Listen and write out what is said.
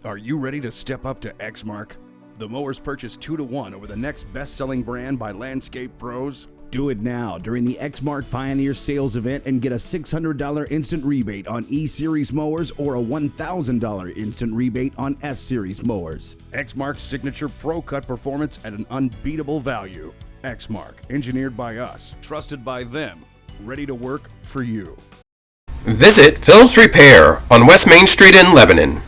Are you ready to step up to Exmark? The mowers purchased 2-to-1 over the next best-selling brand by landscape pros? Do it now during the Exmark Pioneer Sales Event and get a $600 instant rebate on E-Series mowers or a $1,000 instant rebate on S-Series mowers. Exmark's signature Pro Cut performance at an unbeatable value. Exmark, engineered by us, trusted by them, ready to work for you. Visit Phillips Repair on West Main Street in Lebanon.